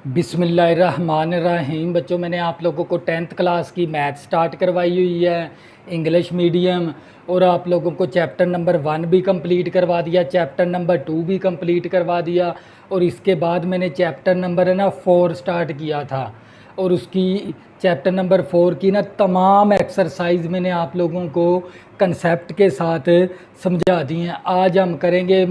बिस्मिल्लाहिर्रहमानिर्रहीम। बच्चों, मैंने आप लोगों को 10th क्लास की मैथ स्टार्ट करवाई हुई है, इंग्लिश मीडियम। और आप लोगों को चैप्टर नंबर 1 भी कंप्लीट करवा दिया, चैप्टर नंबर 2 भी कंप्लीट करवा दिया। और इसके बाद मैंने चैप्टर नंबर 4 स्टार्ट किया था, और उसकी चैप्टर नंबर 4 की तमाम एक्सरसाइज मैंने आप लोगों को कंसेप्ट के साथ समझा दी हैं। आज हम करेंगे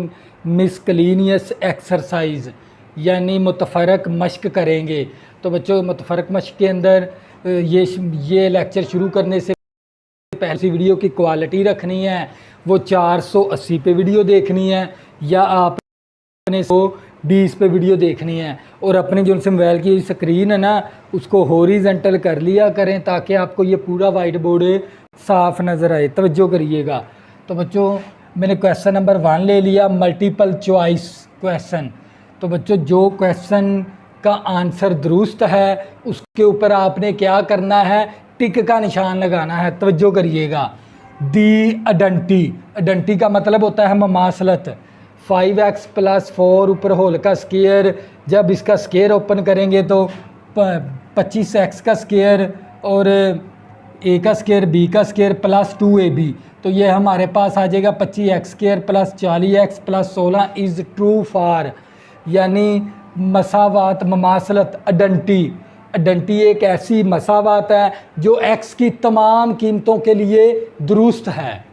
मिसकलीनियस एक्सरसाइज, यानी मुतफ़रक मश्क करेंगे। तो बच्चों, मुतफ़रक मश्क के अंदर ये लेक्चर शुरू करने से पहले वीडियो की क्वालिटी रखनी है, वो 480 पे वीडियो देखनी है या आपने 120 पे वीडियो देखनी है। और अपने जो मोबाइल की स्क्रीन है ना, उसको हॉरिजॉन्टल कर लिया करें ताकि आपको ये पूरा वाइट बोर्ड साफ़ नज़र आए। तवज्जो करिएगा। तो बच्चों, मैंने क्वेश्चन नंबर 1 ले लिया, मल्टीपल चॉइस क्वेश्चन। तो बच्चों, जो क्वेश्चन का आंसर दुरुस्त है उसके ऊपर आपने क्या करना है, टिक का निशान लगाना है। तवज्जो करिएगा। दी अडंटी का मतलब होता है ममासलत। 5x + 4 ऊपर होल का स्क्वायर, जब इसका स्क्वायर ओपन करेंगे तो 25x का स्क्वायर और a का स्क्वायर b का स्क्वायर + 2ab। तो ये हमारे पास आ जाएगा 25x² + 40x + 16 is true for, यानी मसावात ममासलत अडंटी एक ऐसी मसावात है जो x की तमाम कीमतों के लिए दुरुस्त है।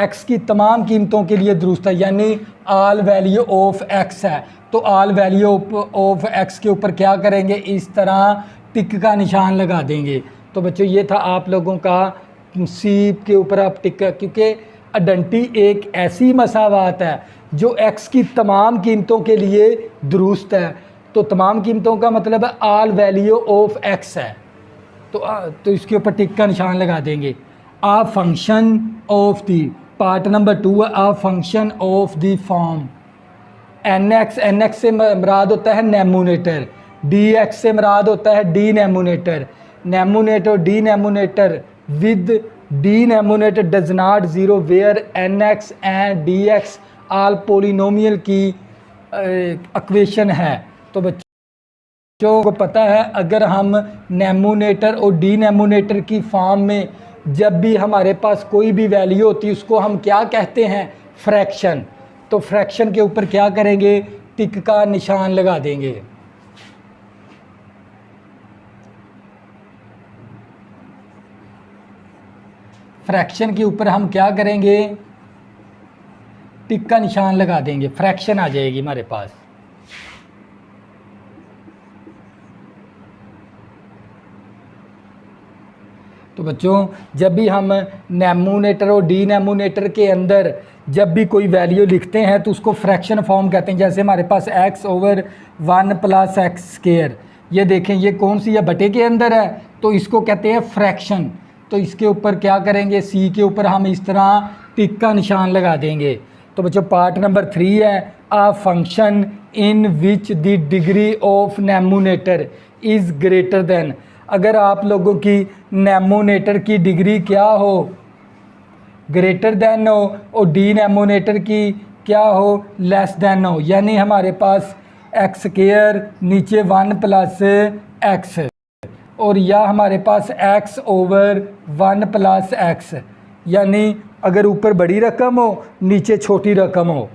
x की तमाम कीमतों के लिए दुरुस्त है, यानी आल वैल्यू ऑफ x है। तो आल वैल्यू ऑफ x के ऊपर क्या करेंगे, इस तरह टिक का निशान लगा देंगे। तो बच्चों, ये था आप लोगों का सी के ऊपर आप टिक, क्योंकि अडंटी एक ऐसी मसावात है जो x की तमाम कीमतों के लिए दुरुस्त है। तो तमाम कीमतों का मतलब है आल वैल्यू ऑफ x है। तो इसके ऊपर टिक का निशान लगा देंगे। A function of the, part number 2 है, a function of the form nx से मराद होता है नेमोनेटर, dx से मराद होता है डीनेमोनेटर। नेमोनेटर और denominator with denominator does not zero where nx and dx all polynomial की इक्वेशन है। तो बच्चों को पता है, अगर हम नेमोनेटर और डीनेमोनेटर की फॉर्म में जब भी हमारे पास कोई भी वैल्यू होती है उसको हम क्या कहते हैं, फ्रैक्शन। तो फ्रैक्शन के ऊपर क्या करेंगे, टिक का निशान लगा देंगे। फ्रैक्शन के ऊपर हम क्या करेंगे, टिक का निशान लगा देंगे, फ्रैक्शन आ जाएगी हमारे पास। तो बच्चों, जब भी हम नेमोनेटर और डीनेमोनेटर के अंदर जब भी कोई वैल्यू लिखते हैं तो उसको फ्रैक्शन फॉर्म कहते हैं। जैसे हमारे पास x/1 + x², ये देखें, ये कौन सी है, बटे के अंदर है, तो इसको कहते हैं फ्रैक्शन। तो इसके ऊपर क्या करेंगे, सी के ऊपर हम इस तरह टिक का निशान लगा देंगे। तो बच्चों, पार्ट नंबर 3 है, a function in which the degree of numerator is greater than. अगर आप लोगों की नेमोनेटर की डिग्री क्या हो, ग्रेटर देन हो, और डीनेमोनेटर की क्या हो, लेस देन हो, यानी हमारे पास x² नीचे 1 + x, और या हमारे पास x/1 + x, यानी अगर ऊपर बड़ी रकम हो नीचे छोटी रकम हो,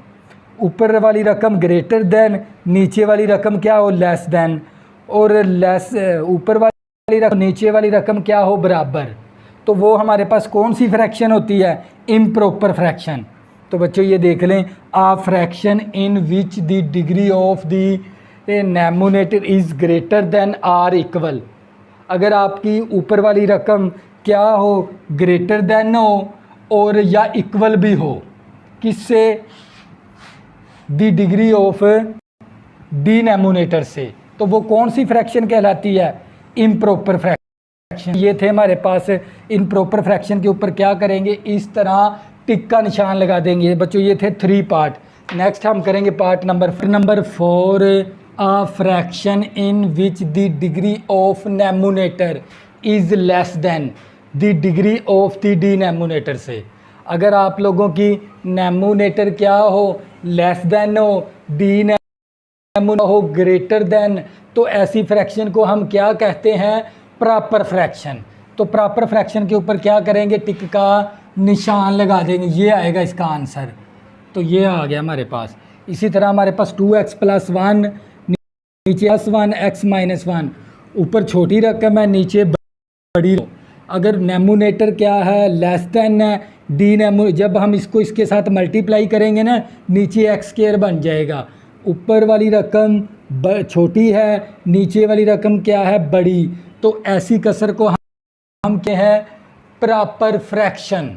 ऊपर वाली रकम ग्रेटर देन, नीचे वाली रकम क्या हो, लेस देन, और ऊपर वाली रकम नीचे वाली रकम क्या हो, बराबर। तो वो हमारे पास कौन सी फ्रैक्शन होती है, इम्प्रॉपर फ्रैक्शन। तो बच्चों, ये देख लें, a fraction in which the degree of the numerator is greater than or equal. अगर आपकी ऊपर वाली रकम क्या हो, ग्रेटर देन हो और या इक्वल भी हो, किससे, द डिग्री ऑफ डीनेमोनेटर से, तो वो कौन सी फ्रैक्शन कहलाती है, इम्प्रॉपर फ्रैक्शन। ये थे हमारे पास इम्प्रॉपर फ्रैक्शन के ऊपर क्या करेंगे, इस तरह टिक का निशान लगा देंगे। बच्चों, ये थे 3 पार्ट। नेक्स्ट हम करेंगे part number 4, a fraction in which the degree of numerator is less than the degree of the denominator से। अगर आप लोगों की नेमोनेटर क्या हो, लेस देन हो डी हो ग्रेटर देन, तो ऐसी फ्रैक्शन को हम क्या कहते हैं? Proper fraction. तो प्रॉपर फ्रैक्शन के ऊपर क्या करेंगे? टिक का निशान लगा देंगे, ये आएगा इसका आंसर। तो ये आ गया हमारे पास। इसी तरह हमारे पास 2x + 1 नीचे +1 x - 1, ऊपर छोटी रकम है नीचे बड़ी। अगर नेमोनेटर क्या है? लेस देन है। डी नेमो जब हम इसको इसके साथ मल्टीप्लाई करेंगे ना, नीचे x² बन जाएगा। ऊपर वाली रकम छोटी है, नीचे वाली रकम क्या है? बड़ी। तो ऐसी कसर को हम क्या है? Proper fraction.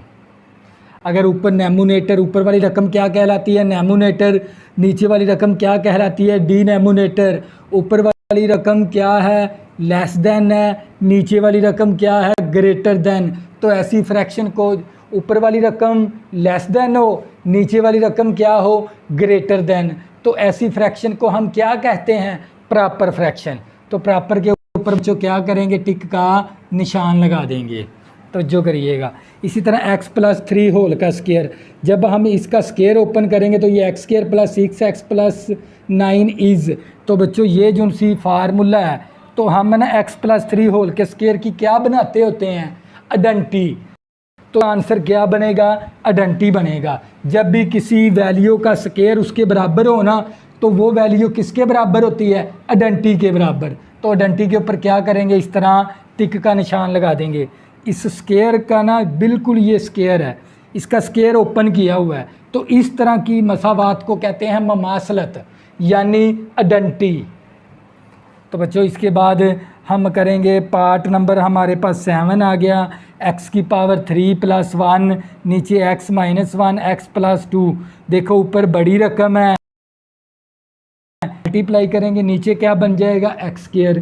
अगर ऊपर नेमोनेटर, ऊपर वाली रकम क्या कहलाती है? नेमोनेटर। नीचे वाली रकम क्या कहलाती है? डिनोमिनेटर। ऊपर वाली रकम क्या है? लेस देन है। नीचे वाली रकम क्या है? Greater than. तो ऐसी फ्रैक्शन को ऊपर वाली रकम लेस देन हो, नीचे वाली रकम क्या हो? Greater than. तो ऐसी फ्रैक्शन को हम क्या कहते हैं? Proper fraction. तो प्रॉपर के ऊपर जो क्या करेंगे? टिक का निशान लगा देंगे। तो जो करिएगा। इसी तरह x + 3 होल का स्केयर, जब हम इसका स्केयर ओपन करेंगे तो ये x² + 6x + 9 इज़। तो बच्चों ये जो सी फार्मूला है, तो हम ना x + 3 होल के स्केयर की क्या बनाते होते हैं? आइडेंटिटी। तो आंसर क्या बनेगा? आइडेंटिटी बनेगा। जब भी किसी वैल्यू का स्केयर उसके बराबर हो ना, तो वो वैल्यू किसके बराबर होती है? आइडेंटिटी के बराबर। तो आइडेंटिटी के ऊपर क्या करेंगे? इस तरह टिक का निशान लगा देंगे। इस स्केयर का ना बिल्कुल ये स्केयर है, इसका स्केयर ओपन किया हुआ है। तो इस तरह की मसावात को कहते हैं ममासलत, यानी आइडेंटिटी। तो बच्चों इसके बाद हम करेंगे पार्ट नंबर, हमारे पास 7 आ गया। x³ 3 + 1 नीचे x - 1 x + 2। देखो ऊपर बड़ी रकम है, मल्टीप्लाई करेंगे, नीचे क्या बन जाएगा? x²।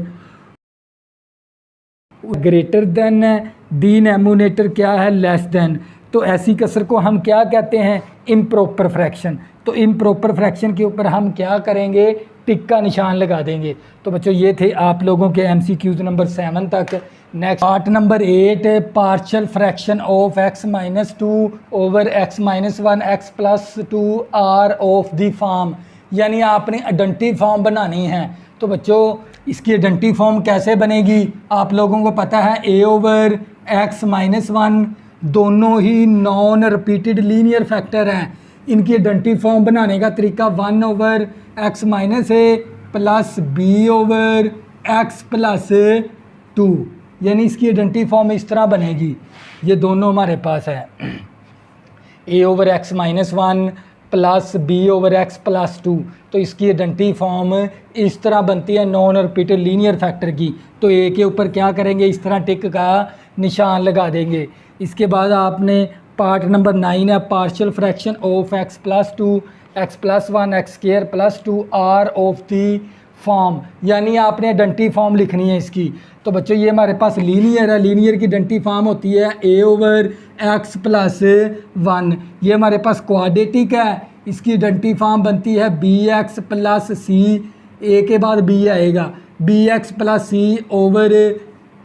ग्रेटर देन है, डिनोमिनेटर क्या है? Less than. तो ऐसी कसर को हम क्या कहते हैं? Improper fraction. तो इम्प्रॉपर फ्रैक्शन के ऊपर हम क्या करेंगे? टिक का निशान लगा देंगे। तो बच्चों ये थे आप लोगों के MCQs नंबर 7 तक। Next part number 8, partial fraction of x - 2 over x - 1 x + 2 are of the form, यानी आपने आइडेंटिटी फॉर्म बनानी है। तो बच्चों इसकी आइडेंटिटी फॉर्म कैसे बनेगी? आप लोगों को पता है a/x - 1 दोनों ही नॉन रिपीटेड लीनियर फैक्टर हैं। इनकी आइडेंटिटी फॉर्म बनाने का तरीका 1/x - a + b/x + 2, यानी इसकी आइडेंटिटी फॉर्म इस तरह बनेगी। ये दोनों हमारे पास है a/x - 1 + b/x + 2। तो इसकी आइडेंटिटी फॉर्म इस तरह बनती है नॉन रिपीटेड लीनियर फैक्टर की। तो ए के ऊपर क्या करेंगे? इस तरह टिक का निशान लगा देंगे। इसके बाद आपने पार्ट नंबर 9 है, partial fraction of x + 2 x + 1 x² + 2 are of the form, यानी आपने आइडेंटिटी फॉर्म लिखनी है इसकी। तो बच्चों ये हमारे पास लीनियर है, लीनियर की आइडेंटिटी फॉर्म होती है a/x + 1। ये हमारे पास क्वाड्रेटिक है, इसकी आइडेंटिटी फॉर्म बनती है bx + c, a के बाद b आएगा, bx + c over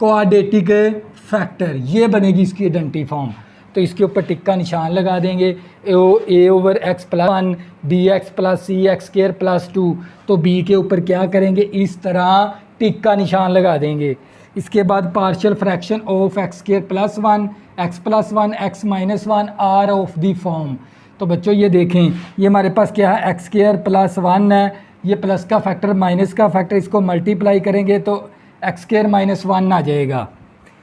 quadratic factor, ये बनेगी इसकी आइडेंटिटी फॉर्म। तो इसके ऊपर टिक का निशान लगा देंगे। a/x + 1 bx + c x² + 2। तो b के ऊपर क्या करेंगे? इस तरह टिक का निशान लगा देंगे। इसके बाद partial fraction of x² + 1 x + 1 x - 1 are of the form. तो बच्चों ये देखें, ये हमारे पास क्या है? x² + 1 है, ये प्लस का फैक्टर माइनस का फैक्टर, इसको मल्टीप्लाई करेंगे तो x² - 1 आ जाएगा।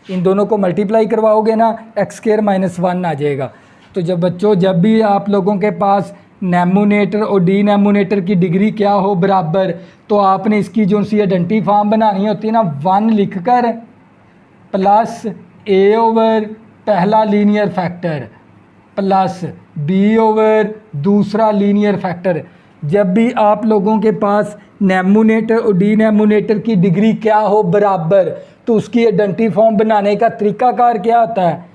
इन दोनों को मल्टीप्लाई करवाओगे ना, x² - 1 आ जाएगा। तो जब बच्चों जब भी आप लोगों के पास नेमोनेटर और डिनोमिनेटर की डिग्री क्या हो? बराबर, तो आपने इसकी जो सी आइडेंटिटी फॉर्म बनानी होती है ना, 1 लिखकर प्लस a/ पहला लीनियर फैक्टर प्लस b/ दूसरा लीनियर फैक्टर। जब भी आप लोगों के पास नेमोनेटर और डिनोमिनेटर की डिग्री क्या हो? बराबर, तो उसकी आइडेंटिटी फॉर्म बनाने का तरीकाकार क्या होता है?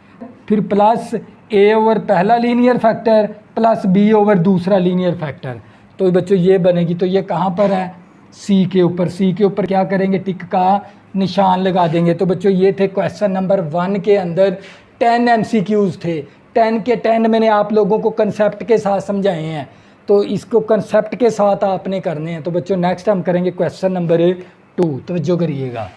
फिर प्लस a/ पहला लीनियर फैक्टर प्लस b/ दूसरा लीनियर फैक्टर। तो बच्चों ये बनेगी। तो ये कहाँ पर है? सी के ऊपर। सी के ऊपर क्या करेंगे? टिक का निशान लगा देंगे। तो बच्चों ये थे क्वेश्चन नंबर 1 के अंदर 10 MCQs थे। 10 के 10 मैंने आप लोगों को कंसेप्ट के साथ समझाए हैं। तो इसको कंसेप्ट के साथ आपने करने हैं। तो बच्चों नेक्स्ट हम करेंगे क्वेश्चन नंबर 2, तवज्जो करिएगा।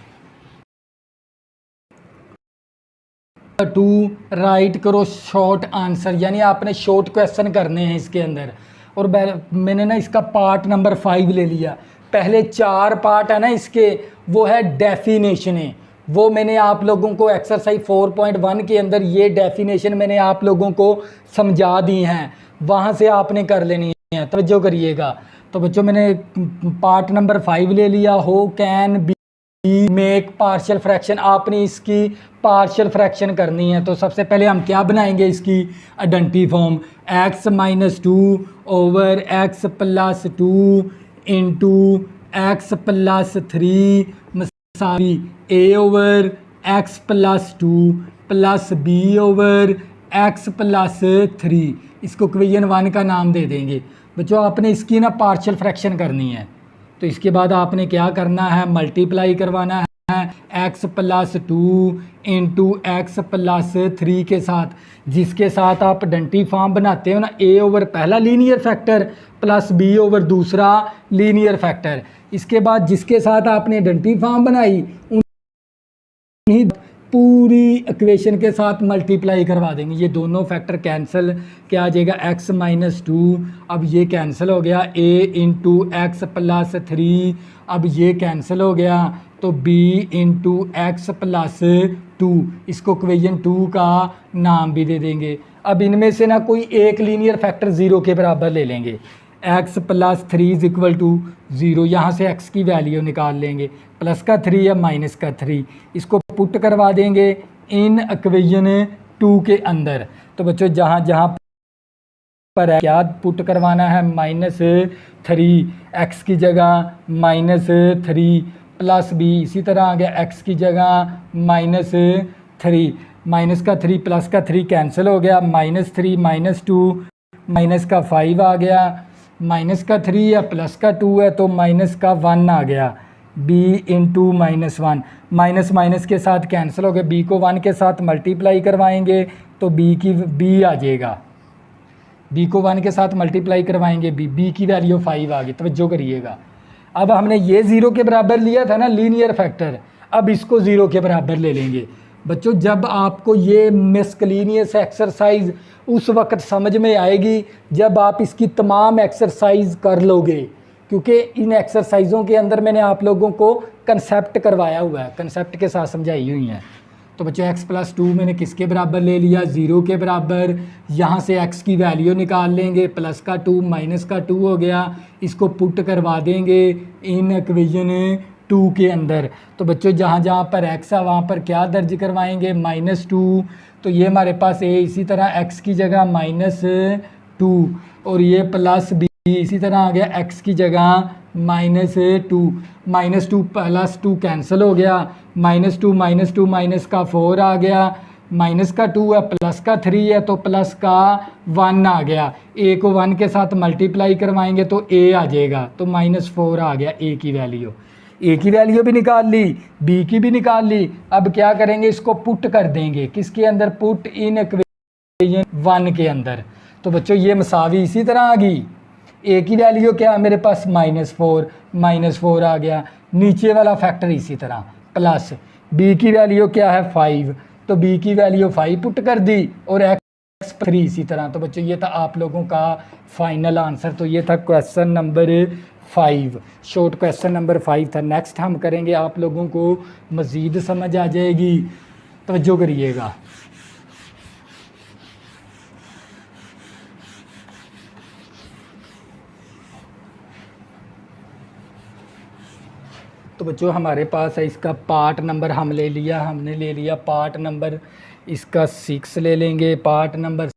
2 राइट करो शॉर्ट आंसर, यानी आपने शॉर्ट क्वेश्चन करने हैं इसके अंदर। और मैंने ना इसका पार्ट नंबर 5 ले लिया। पहले 4 पार्ट है ना इसके, वो है डेफिनेशन है, वो मैंने आप लोगों को एक्सरसाइज 4.1 के अंदर ये डेफिनेशन मैंने आप लोगों को समझा दी हैं, वहाँ से आपने कर लेनी है। तवज्जो करिएगा। तो बच्चों मैंने पार्ट नंबर 5 ले लिया। हो can be make partial fraction, आपने इसकी पार्शियल फ्रैक्शन करनी है। तो सबसे पहले हम क्या बनाएंगे इसकी identity form, x minus 2 over x plus 2 into x plus 3 मसावी a over x plus 2 plus b over x plus 3। इसको इक्वेशन 1 का नाम दे देंगे। बच्चों आपने इसकी ना पार्शियल फ्रैक्शन करनी है। तो इसके बाद आपने क्या करना है, मल्टीप्लाई करवाना है x plus 2 into x plus 3 के साथ, जिसके साथ आप आइडेंटिटी फॉर्म बनाते हो ना, a ओवर पहला linear factor plus b over दूसरा लीनियर फैक्टर। इसके बाद जिसके साथ आपने आइडेंटिटी फॉर्म बनाई उन्हीं पूरी इक्वेशन के साथ मल्टीप्लाई करवा देंगे। ये दोनों फैक्टर कैंसिल, क्या आ जाएगा x माइनस 2, अब ये कैंसिल हो गया a इंटू एक्स प्लस 3, अब ये कैंसिल हो गया तो b इंटू एक्स प्लस 2, इसको इक्वेशन 2 का नाम भी दे देंगे। अब इनमें से ना कोई एक लीनियर फैक्टर 0 के बराबर ले लेंगे। x plus 3 is equal to 0, यहाँ से x की वैल्यू निकाल लेंगे, प्लस का 3 या माइनस का 3, इसको पुट करवा देंगे इन इक्वेशन 2 के अंदर। तो बच्चों जहाँ जहाँ पर है क्या पुट करवाना है, -3 x की जगह -3 प्लस b, इसी तरह आ गया x की जगह -3, माइनस का 3 प्लस का 3 कैंसिल हो गया, -3 -2 माइनस का 5 आ गया, माइनस का 3 या प्लस का 2 है तो माइनस का 1 आ गया, b इंटू -1, माइनस माइनस के साथ कैंसिल हो गया, b को 1 के साथ मल्टीप्लाई करवाएंगे तो b आ जाएगा, b को 1 के साथ मल्टीप्लाई करवाएंगे b की वैल्यू 5 आ गई। तवज्जो करिएगा। अब हमने ये 0 के बराबर लिया था ना लीनियर फैक्टर, अब इसको 0 के बराबर ले लेंगे। बच्चों जब आपको ये मिसकलीनियस एक्सरसाइज उस वक्त समझ में आएगी जब आप इसकी तमाम एक्सरसाइज कर लोगे, क्योंकि इन एक्सरसाइज़ों के अंदर मैंने आप लोगों को कंसेप्ट करवाया हुआ है, कंसेप्ट के साथ समझाई हुई हैं। तो बच्चों x प्लस 2 मैंने किसके बराबर ले लिया, 0 के बराबर। यहाँ से x की वैल्यू निकाल लेंगे, प्लस का 2 माइनस का 2 हो गया, इसको पुट करवा देंगे इन इक्वेशन 2 के अंदर। तो बच्चों जहाँ जहाँ पर x है वहाँ पर क्या दर्ज करवाएंगे, -2, तो ये हमारे पास a, इसी तरह x की जगह -2 और ये प्लस b, इसी तरह आ गया x की जगह -2, -2 प्लस 2 कैंसिल हो गया, -2 माइनस का 4 आ गया, माइनस का 2 है प्लस का 3 है तो प्लस का 1 आ गया, a को 1 के साथ मल्टीप्लाई करवाएंगे तो a आ जाएगा, तो -4 आ गया a की वैल्यू। a की वैल्यू भी निकाल ली, b की भी निकाल ली। अब क्या करेंगे, इसको पुट कर देंगे, किसके अंदर, पुट इन इक्वेशन 1 के अंदर। तो बच्चों ये मसावी इसी तरह आ गई, a की वैल्यू क्या है मेरे पास -4 आ गया, नीचे वाला फैक्टर इसी तरह प्लस, b की वैल्यू क्या है 5, तो b की वैल्यू 5 पुट कर दी और x 3 इसी तरह। तो बच्चों ये था आप लोगों का फाइनल आंसर। तो ये था question number 5, short question number 5 था। नेक्स्ट हम करेंगे, आप लोगों को मज़ीद समझ आ जाएगी, तवज्जो करिएगा। तो बच्चों हमारे पास है इसका पार्ट नंबर हमने ले लिया पार्ट नंबर इसका 6 ले लेंगे। पार्ट नंबर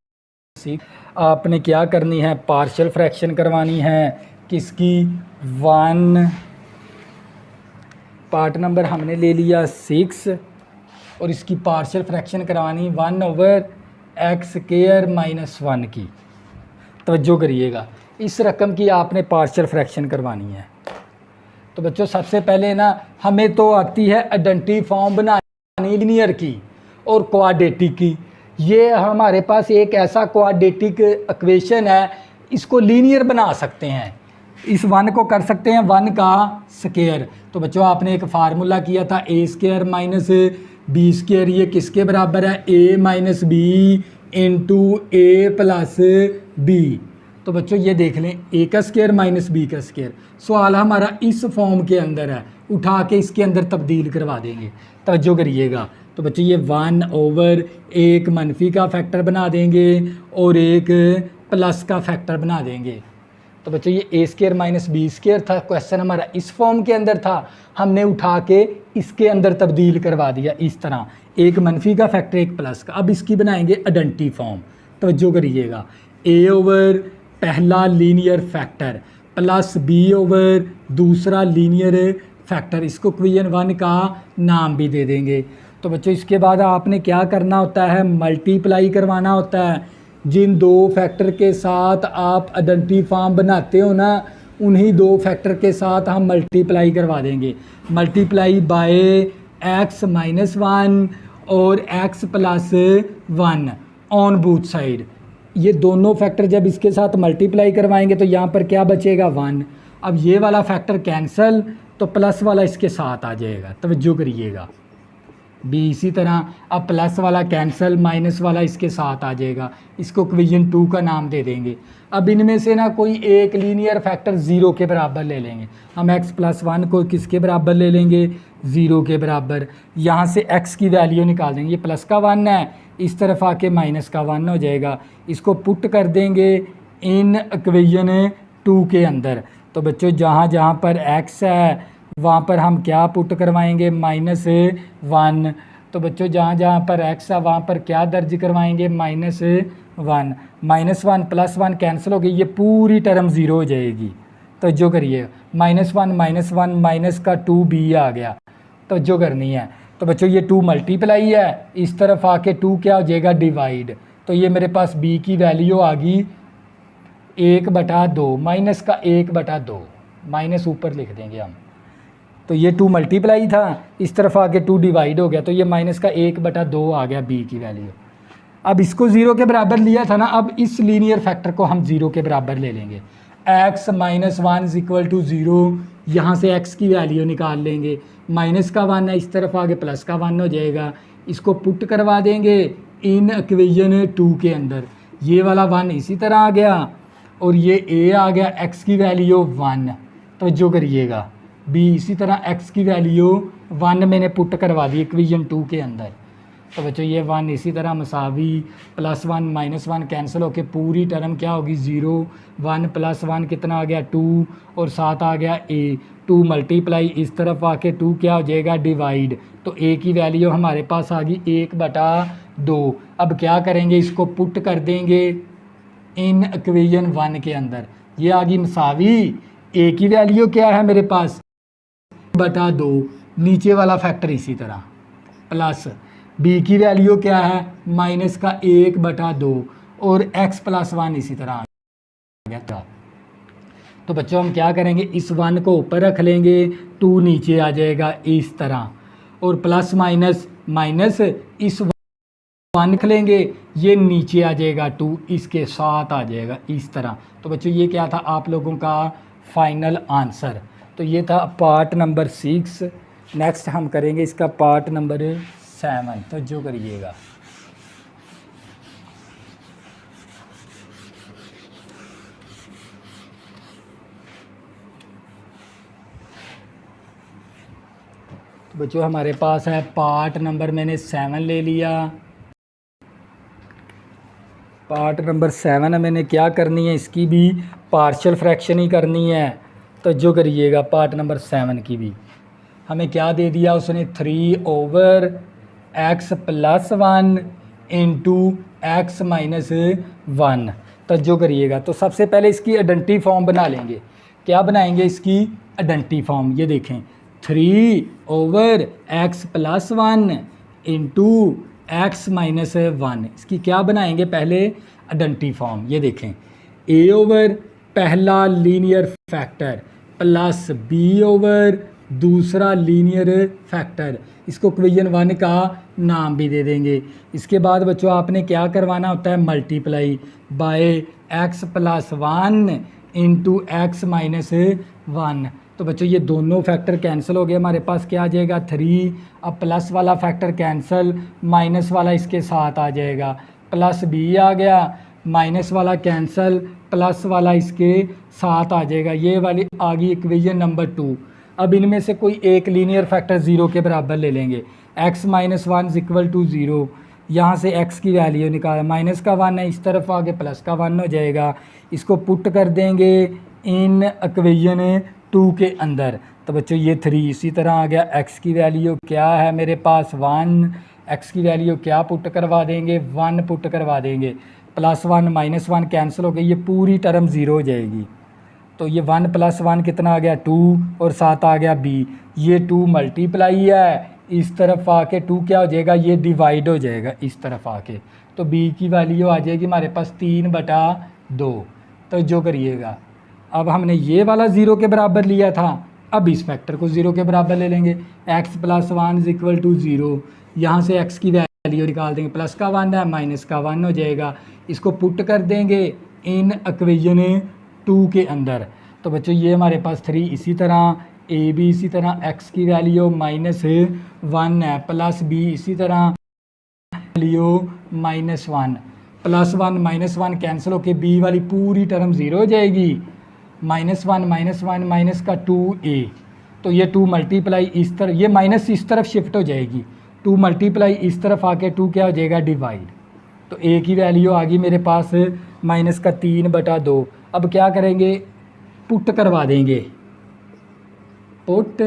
6 आपने क्या करनी है, पार्शियल फ्रैक्शन करवानी है किसकी, 1। पार्ट नंबर हमने ले लिया 6 और इसकी पार्शियल फ्रैक्शन करवानी 1/x² -1 की। तवज्जो करिएगा, इस रकम की आपने पार्शियल फ्रैक्शन करवानी है। तो बच्चों सबसे पहले ना हमें तो आती है आइडेंटिटी फॉर्म बनानी लीनियर की और क्वाड्रेटिक की। ये हमारे पास एक ऐसा क्वाड्रेटिक इक्वेशन है इसको लीनियर बना सकते हैं, इस 1 को कर सकते हैं 1 का स्क्वायर। तो बच्चों आपने एक फार्मूला किया था ए स्क्वायर माइनस बी स्क्वायर, ये किसके बराबर है, ए माइनस बी इंटू ए प्लस बी। तो बच्चों ये देख लें, ए का स्क्वायर माइनस बी का स्क्वायर। सवाल हमारा इस फॉर्म के अंदर है, उठा के इसके अंदर तब्दील करवा देंगे, तवज्जो करिएगा। तो बच्चों ये 1 ओवर एक मनफी का फैक्टर बना देंगे और एक प्लस का फैक्टर बना देंगे। तो बच्चों ये ए स्क्वायर माइनस बी स्क्वायर था, क्वेश्चन हमारा इस फॉर्म के अंदर था, हमने उठा के इसके अंदर तब्दील करवा दिया इस तरह, एक मनफी का फैक्टर एक प्लस का। अब इसकी बनाएंगे आइडेंटिटी फॉर्म, तवज्जो करिएगा। ए ओवर पहला linear factor plus b over दूसरा लीनियर फैक्टर, इसको इक्वेशन 1 का नाम भी दे देंगे। तो बच्चों इसके बाद आपने क्या करना होता है, मल्टीप्लाई करवाना होता है। जिन दो फैक्टर के साथ आप आइडेंटिटी फॉर्म बनाते हो ना, उन्हीं दो फैक्टर के साथ हम मल्टीप्लाई करवा देंगे। मल्टीप्लाई बाय एक्स माइनस 1 और x plus 1 on both side. ये दोनों फैक्टर जब इसके साथ मल्टीप्लाई करवाएंगे तो यहाँ पर क्या बचेगा 1। अब ये वाला फैक्टर कैंसल, तो प्लस वाला इसके साथ आ जाएगा, तवज्जो करिएगा। बी इसी तरह, अब प्लस वाला कैंसल, माइनस वाला इसके साथ आ जाएगा, इसको इक्वेशन 2 का नाम दे देंगे। अब इनमें से ना कोई एक लीनियर फैक्टर 0 के बराबर ले लेंगे। हम x प्लस 1 को किसके बराबर ले लेंगे, 0 के बराबर। यहाँ से x की वैल्यू निकाल देंगे, ये प्लस का 1 है, इस तरफ आके माइनस का 1 हो जाएगा। इसको पुट कर देंगे इन इक्वेशन 2 के अंदर। तो बच्चों जहाँ जहाँ पर x है वहाँ पर हम क्या पुट करवाएंगे, -1। तो बच्चों जहाँ जहाँ पर x है वहाँ पर क्या दर्ज करवाएंगे, -1। -1 प्लस 1 कैंसिल हो गई, ये पूरी टर्म 0 हो जाएगी। तो जो करिए -1 माइनस का 2b आ गया, तो जो करनी है। तो बच्चों ये 2 मल्टीप्लाई है, इस तरफ आके 2 क्या हो जाएगा, डिवाइड। तो ये मेरे पास b की वैल्यू आ गई 1/2, माइनस का 1/2, माइनस ऊपर लिख देंगे हम। तो ये 2 मल्टीप्लाई था, इस तरफ आके 2 डिवाइड हो गया, तो ये माइनस का 1/2 आ गया b की वैल्यू। अब इसको 0 के बराबर लिया था ना, अब इस लीनियर फैक्टर को हम 0 के बराबर ले लेंगे। x माइनस 1 = 0, यहाँ से x की वैल्यू निकाल लेंगे। माइनस का 1 है, इस तरफ आगे प्लस का 1 हो जाएगा, इसको पुट करवा देंगे इन इक्वेशन 2 के अंदर। ये वाला 1 इसी तरह आ गया और ये a आ गया, x की वैल्यू 1। तो जो करिएगा b इसी तरह x की वैल्यू 1 मैंने पुट करवा दी इक्वेशन 2 के अंदर। तो बच्चों ये 1 इसी तरह मसावी, +1 -1 कैंसिल होके पूरी टर्म क्या होगी 0। 1 + 1 कितना आ गया 2 और साथ आ गया a। 2 मल्टीप्लाई इस तरफ आके 2 क्या हो जाएगा, डिवाइड। तो a की वैल्यू हमारे पास आ गई 1/2। अब क्या करेंगे, इसको पुट कर देंगे इन इक्वेशन 1 के अंदर। ये आ गई मसावी, a की वैल्यू क्या है मेरे पास 2, नीचे वाला फैक्टर इसी तरह, प्लस b की वैल्यू क्या है माइनस का 1/2 और x + 1 इसी तरह आ गया था। तो बच्चों हम क्या करेंगे, इस 1 को ऊपर रख लेंगे, 2 नीचे आ जाएगा इस तरह, और प्लस माइनस इस 1 रख लेंगे, ये नीचे आ जाएगा 2 इसके साथ आ जाएगा इस तरह। तो बच्चों ये क्या था आप लोगों का फाइनल आंसर। तो ये था पार्ट नंबर 6। नेक्स्ट हम करेंगे इसका पार्ट नंबर 7। तो जो करिएगा। तो बच्चों हमारे पास है पार्ट नंबर, मैंने 7 ले लिया। पार्ट नंबर 7 मैंने क्या करनी है, इसकी भी पार्शियल फ्रैक्शन ही करनी है। तो जो करिएगा पार्ट नंबर 7 की भी हमें क्या दे दिया उसने, 3/x + 1 × x - 1। तो जो करिएगा, तो सबसे पहले इसकी आइडेंटिटी फॉर्म बना लेंगे। क्या बनाएंगे इसकी आइडेंटिटी फॉर्म, ये देखें 3/x + 1 × x - 1। इसकी क्या बनाएंगे पहले आइडेंटिटी फॉर्म, ये देखें a ओवर पहला linear factor plus b over दूसरा लीनियर फैक्टर, इसको इक्वेशन 1 का नाम भी दे देंगे। इसके बाद बच्चों आपने क्या करवाना होता है, multiply by x plus 1 into x minus 1। तो बच्चों ये दोनों फैक्टर कैंसिल हो गए, हमारे पास क्या आ जाएगा 3। अब प्लस वाला फैक्टर कैंसिल, माइनस वाला इसके साथ आ जाएगा, प्लस b आ गया, माइनस वाला कैंसिल, प्लस वाला इसके साथ आ जाएगा। ये वाली आ गई इक्वेशन नंबर 2। अब इनमें से कोई एक लीनियर फैक्टर 0 के बराबर ले लेंगे। x minus 1 is equal to 0, यहाँ से x की वैल्यू निकाल, माइनस का 1 है, इस तरफ आगे प्लस का 1 हो जाएगा। इसको पुट कर देंगे इन इक्वेशन 2 के अंदर। तो बच्चों ये 3 इसी तरह आ गया। x की वैल्यू क्या है मेरे पास 1, x की वैल्यू क्या पुट करवा देंगे 1 पुट करवा देंगे, प्लस 1 माइनस 1 कैंसिल हो गई, ये पूरी टर्म 0 हो जाएगी। तो ये 1 प्लस 1 कितना आ गया 2 और साथ आ गया b। ये 2 मल्टीप्लाई है, इस तरफ आके 2 क्या हो जाएगा, ये डिवाइड हो जाएगा इस तरफ आके। तो b की वैल्यू आ जाएगी हमारे पास 3/2। तो जो करिएगा, अब हमने ये वाला 0 के बराबर लिया था, अब इस फैक्टर को 0 के बराबर ले लेंगे। x plus 1 is equal to 0, यहाँ से x की वैल्यू निकाल देंगे, प्लस का 1 है, माइनस का 1 हो जाएगा। इसको पुट कर देंगे इन इक्वेशन 2 के अंदर। तो बच्चों ये हमारे पास 3 इसी तरह, a भी इसी तरह, x की वैल्यू माइनस 1 है, प्लस b इसी तरह value minus 1, plus 1 minus 1 cancel होके b वाली पूरी टर्म 0 हो जाएगी। माइनस 1 माइनस का 2a, तो ये 2 मल्टीप्लाई इस तरफ, ये माइनस इस तरफ शिफ्ट हो जाएगी, 2 मल्टीप्लाई इस तरफ आके 2 क्या हो जाएगा डिवाइड। तो a की वैल्यू आ गई मेरे पास माइनस का 3/2। अब क्या करेंगे, पुट करवा देंगे, पुट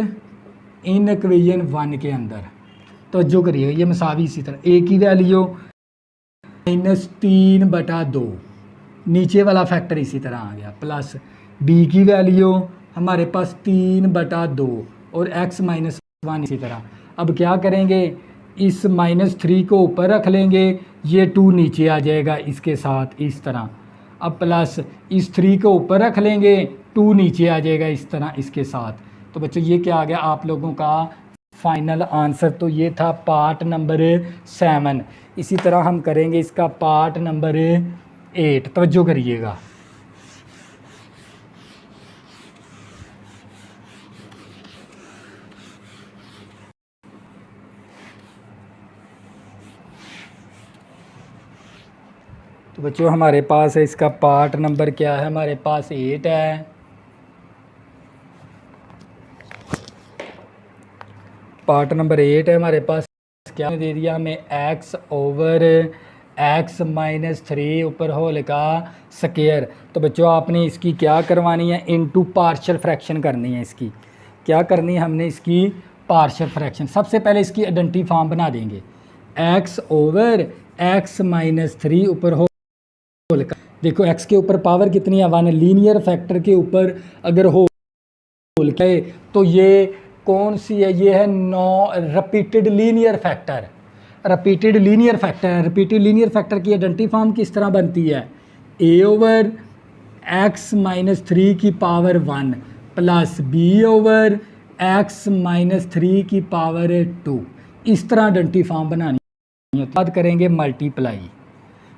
इन इक्वेशन 1 के अंदर। तो जो करिएगा ये मसावी इसी तरह, a की वैल्यू -3/2, नीचे वाला फैक्टर इसी तरह आ गया, प्लस b की वैल्यू हमारे पास 3/2 और x माइनस 1 इसी तरह। अब क्या करेंगे, इस -3 को ऊपर रख लेंगे, ये 2 नीचे आ जाएगा इसके साथ इस तरह। अब प्लस इस 3 को ऊपर रख लेंगे, 2 नीचे आ जाएगा इस तरह इसके साथ। तो बच्चों ये क्या आ गया आप लोगों का फाइनल आंसर। तो ये था पार्ट नंबर 7। इसी तरह हम करेंगे इसका पार्ट नंबर 8। तवज्जो करिएगा। तो बच्चों हमारे पास है इसका पार्ट नंबर क्या है, हमारे पास 8 है। पार्ट नंबर 8 है हमारे पास। क्या दे दिया हमें, x ओवर x माइनस 3 ऊपर होल का स्क्वायर। तो बच्चों आपने इसकी क्या करवानी है, इनटू पार्शियल फ्रैक्शन करनी है। इसकी क्या करनी है, हमने इसकी पार्शियल फ्रैक्शन। सबसे पहले इसकी आइडेंटिटी फॉर्म बना देंगे, x ओवर x माइनस 3 ऊपर होल का। देखो x के ऊपर पावर कितनी है 1, लीनियर फैक्टर के ऊपर अगर होल का है तो ये कौन सी है, ये है repeated linear factor. Repeated linear factor, repeated linear factor की आइडेंटिटी फॉर्म किस तरह बनती है, a ओवर x माइनस 3 की power 1 plus b over x minus 3 की पावर 2। इस तरह आइडेंटिटी फॉर्म बनानी है। बात करेंगे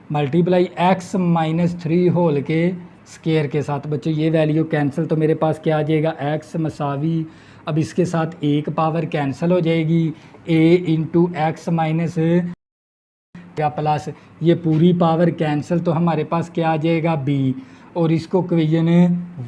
मल्टीप्लाई x माइनस 3 होल के स्क्वायर के साथ। बच्चों ये वैल्यू कैंसिल, तो मेरे पास क्या आ जाएगा, x मसावी, अब इसके साथ एक पावर कैंसिल हो जाएगी, a इंटू एक्स माइनस या प्लस ये पूरी पावर कैंसिल, तो हमारे पास क्या आ जाएगा b, और इसको इक्वेशन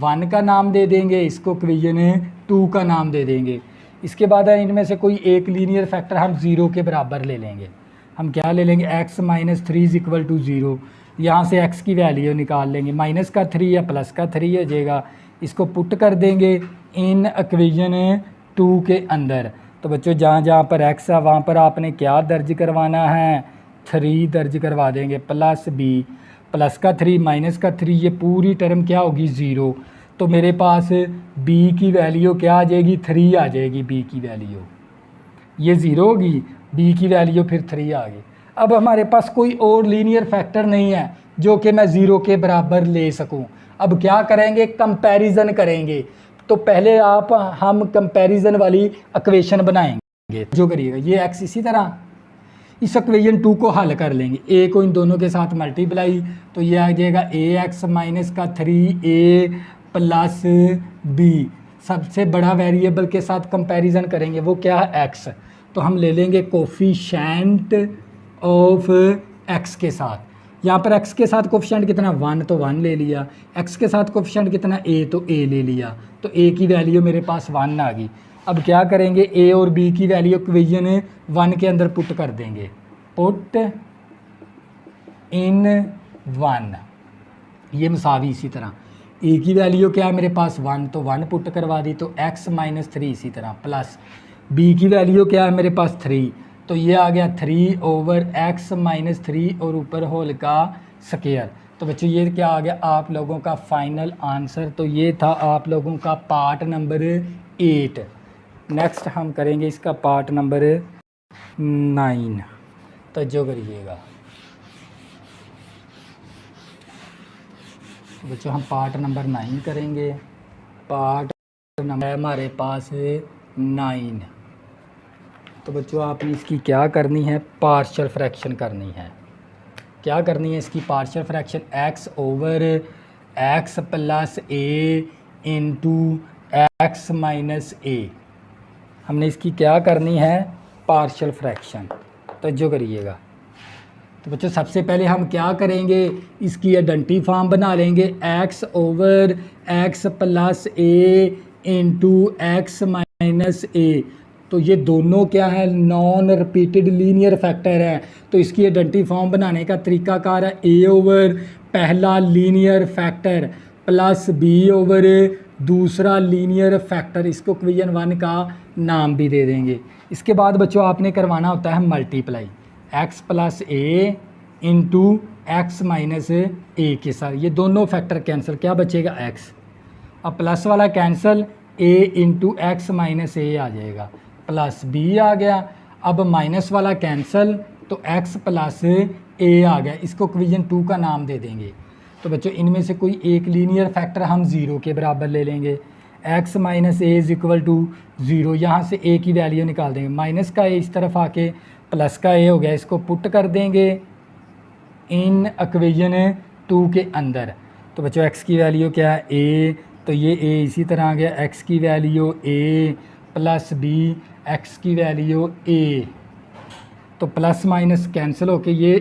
1 का नाम दे देंगे, इसको इक्वेशन 2 का नाम दे देंगे। इसके बाद इनमें से कोई एक लीनियर फैक्टर हम 0 के बराबर ले लेंगे। हम क्या ले लेंगे, x minus 3 is equal to 0, यहाँ से x की वैल्यू निकाल लेंगे, माइनस का 3 या प्लस का 3 हो जाएगा। इसको पुट कर देंगे इन इक्वेशन 2 के अंदर। तो बच्चों जहाँ जहाँ पर x है वहाँ पर आपने क्या दर्ज करवाना है, 3 दर्ज करवा देंगे, प्लस b, प्लस का 3 माइनस का 3, ये पूरी टर्म क्या होगी 0। तो मेरे पास b की वैल्यू क्या आ जाएगी, 3 आ जाएगी b की वैल्यू, ये 0 होगी, b की वैल्यू फिर 3 आ गई। अब हमारे पास कोई और लीनियर फैक्टर नहीं है जो कि मैं 0 के बराबर ले सकूं। अब क्या करेंगे, कंपैरिजन करेंगे। तो पहले हम कंपैरिजन वाली इक्वेशन बनाएंगे। जो करिएगा ये x इसी तरह इस इक्वेशन 2 को हल कर लेंगे, a को इन दोनों के साथ मल्टीप्लाई, तो ये आ जाएगा ax माइनस का 3a प्लस b। सबसे बड़ा वेरिएबल के साथ कंपैरिजन करेंगे, वो क्या है x। तो हम ले लेंगे कोफिशिएंट ऑफ x के साथ। यहाँ पर x के साथ कोफिशिएंट कितना 1, तो 1 ले लिया। x के साथ कोफिशिएंट कितना a, तो a ले लिया। तो a की वैल्यू मेरे पास 1 आ गई। अब क्या करेंगे, a और b की वैल्यू इक्वेशन 1 के अंदर पुट कर देंगे, पुट इन 1। ये मसावी इसी तरह a की वैल्यू क्या है मेरे पास 1, तो 1 पुट करवा दी, तो x माइनस 3 इसी तरह प्लस b की वैल्यू क्या है मेरे पास 3, तो ये आ गया 3 ओवर x माइनस 3 और ऊपर होल का स्क्वायर। तो बच्चों ये क्या आ गया आप लोगों का फाइनल आंसर। तो ये था आप लोगों का पार्ट नंबर 8। नेक्स्ट हम करेंगे इसका पार्ट नंबर 9। तो जो करिएगा बच्चों हम पार्ट नंबर 9 करेंगे। पार्ट नंबर हमारे पास 9। तो बच्चों आपने इसकी क्या करनी है, पार्शियल फ्रैक्शन करनी है। क्या करनी है इसकी partial fraction, x over x plus a into x minus a। हमने इसकी क्या करनी है, पार्शियल फ्रैक्शन। तो जो करिएगा तो बच्चों सबसे पहले हम क्या करेंगे, इसकी आइडेंटिटी फॉर्म बना लेंगे, x over x plus a into x minus a। तो ये दोनों क्या है, नॉन रिपीटेड लीनियर फैक्टर है। तो इसकी आइडेंटिटी फॉर्म बनाने का तरीकाकार है, a ओवर पहला linear factor plus b over दूसरा लीनियर फैक्टर। इसको इक्वेशन 1 का नाम भी दे देंगे। इसके बाद बच्चों आपने करवाना होता है multiply x plus a into x minus a के साथ। ये दोनों फैक्टर कैंसिल, क्या बचेगा x। अब प्लस वाला cancel, a into x minus a आ जाएगा, प्लस b आ गया। अब माइनस वाला कैंसिल, तो x प्लस a आ गया। इसको इक्वेशन 2 का नाम दे देंगे। तो बच्चों इनमें से कोई एक लीनियर फैक्टर हम 0 के बराबर ले लेंगे, x minus a is equal to 0। यहाँ से a की वैल्यू निकाल देंगे, माइनस का a इस तरफ आके प्लस का a हो गया, इसको पुट कर देंगे इन इक्वेशन 2 के अंदर। तो बच्चों x की वैल्यू क्या है a, तो ये a इसी तरह आ गया, x की value a plus b, x की वैल्यू a। तो प्लस माइनस कैंसिल होके ये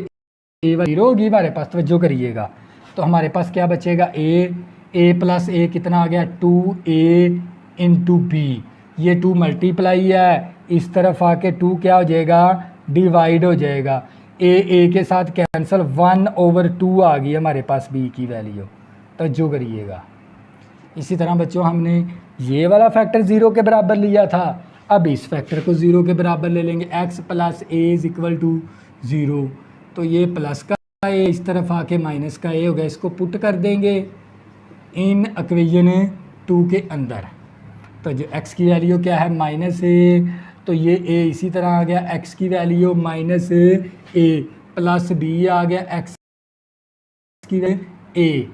a 0 होगी हमारे पास। तो जो करिएगा तो हमारे पास क्या बचेगा, a प्लस a कितना आ गया 2a इंटू b। ये 2 मल्टीप्लाई है, इस तरफ आके 2 क्या हो जाएगा, डिवाइड हो जाएगा। a के साथ कैंसिल, 1 ओवर 2 आ गई हमारे पास b की वैल्यू। तो जो करिएगा इसी तरह बच्चों हमने ये वाला फैक्टर 0 के बराबर लिया था, अब इस फैक्टर को 0 के बराबर ले लेंगे, x plus a is equal to 0। तो ये प्लस का a इस तरफ आके माइनस का a हो गया, इसको पुट कर देंगे इन इक्वेशन 2 के अंदर। तो जो x की वैल्यू क्या है माइनस a, तो ये a इसी तरह आ गया, x की value minus a plus b आ गया, x की वैल्यू a।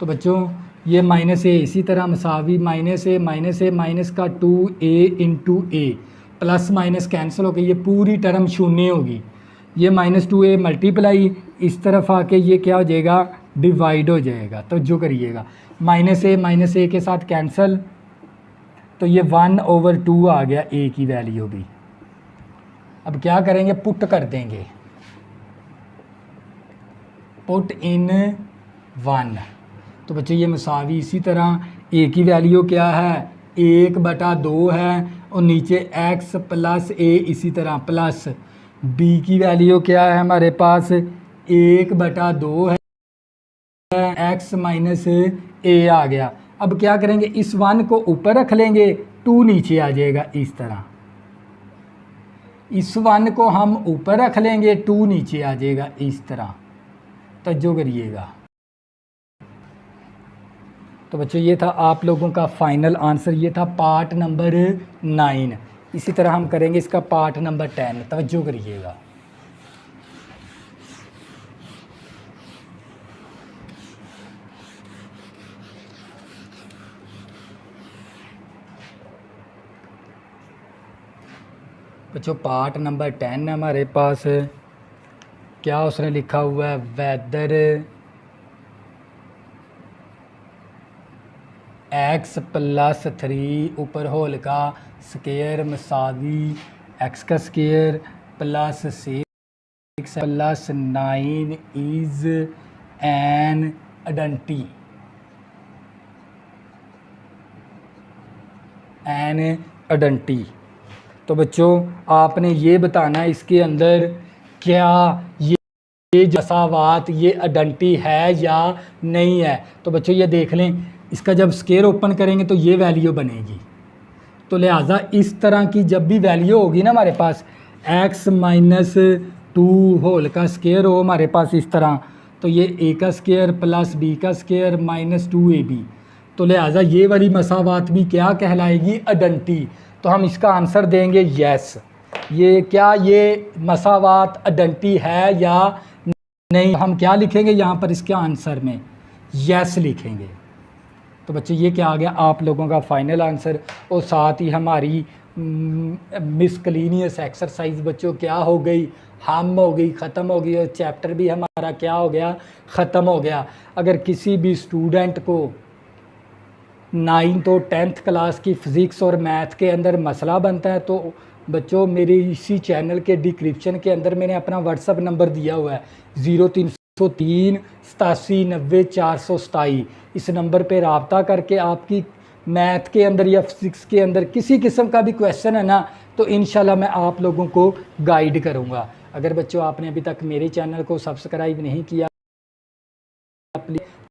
तो बच्चों ये माइनस a इसी तरह मसावी माइनस a माइनस का 2a into a, plus minus cancel होकर ये पूरी टर्म शून्य होगी। ये माइनस 2a मल्टीप्लाई इस तरफ आके ये क्या हो जाएगा, डिवाइड हो जाएगा। तो जो करिएगा माइनस a के साथ कैंसिल, तो ये 1 ओवर 2 आ गया a की वैल्यू भी। अब क्या करेंगे, पुट कर देंगे, पुट इन 1। तो बच्चों ये मसावी इसी तरह a की वैल्यू क्या है 1/2 है, और नीचे x प्लस a इसी तरह प्लस b की वैल्यू क्या है हमारे पास 1/2 है, x माइनस a आ गया। अब क्या करेंगे, इस 1 को ऊपर रख लेंगे, 2 नीचे आ जाएगा इस तरह। इस 1 को हम ऊपर रख लेंगे, 2 नीचे आ जाएगा इस तरह। तो जो करिएगा तो बच्चों ये था आप लोगों का फाइनल आंसर, ये था पार्ट नंबर 9। इसी तरह हम करेंगे इसका पार्ट नंबर 10। तवज्जो करिएगा। बच्चों पार्ट नंबर 10 है हमारे पास। क्या उसने लिखा हुआ है, वेदर x+3 ऊपर होल का स्केयर मसावी x का स्केयर +6+9 इज एन आइडेंटिटी तो बच्चों आपने ये बताना है इसके अंदर क्या ये मसावात ये आइडेंटिटी है या नहीं है। तो बच्चों ये देख लें, इसका जब स्केयर ओपन करेंगे तो ये वैल्यू बनेगी। तो लिहाजा इस तरह की जब भी वैल्यू होगी ना हमारे पास x-2 होल का स्केयर हो हमारे पास इस तरह, तो ये a का स्केयर प्लस b का स्केयर -2ab, तो लिहाजा ये वाली मसावात भी क्या कहलाएगी, आइडेंटिटी। तो हम इसका आंसर देंगे यस। ये क्या ये मसावात आइडेंटिटी है या नहीं, हम क्या लिखेंगे यहाँ पर इसके आंसर में, यस लिखेंगे। तो बच्चे ये क्या आ गया आप लोगों का फाइनल आंसर। और साथ ही हमारी मिसक्लेनियस एक्सरसाइज बच्चों क्या हो गई, हम हो गई, ख़त्म हो गई, और चैप्टर भी हमारा क्या हो गया, ख़त्म हो गया। अगर किसी भी स्टूडेंट को 9th और 10th क्लास की फ़िज़िक्स और मैथ के अंदर मसला बनता है तो बच्चों मेरे इसी चैनल के डिस्क्रिप्शन के अंदर मैंने अपना व्हाट्सअप नंबर दिया हुआ है 0303 87 90 427। इस नंबर पे रब्ता करके आपकी मैथ के अंदर या फिज़िक्स के अंदर किसी किस्म का भी क्वेश्चन है ना, तो इंशाल्लाह मैं आप लोगों को गाइड करूँगा। अगर बच्चों आपने अभी तक मेरे चैनल को सब्सक्राइब नहीं किया, प्लीज़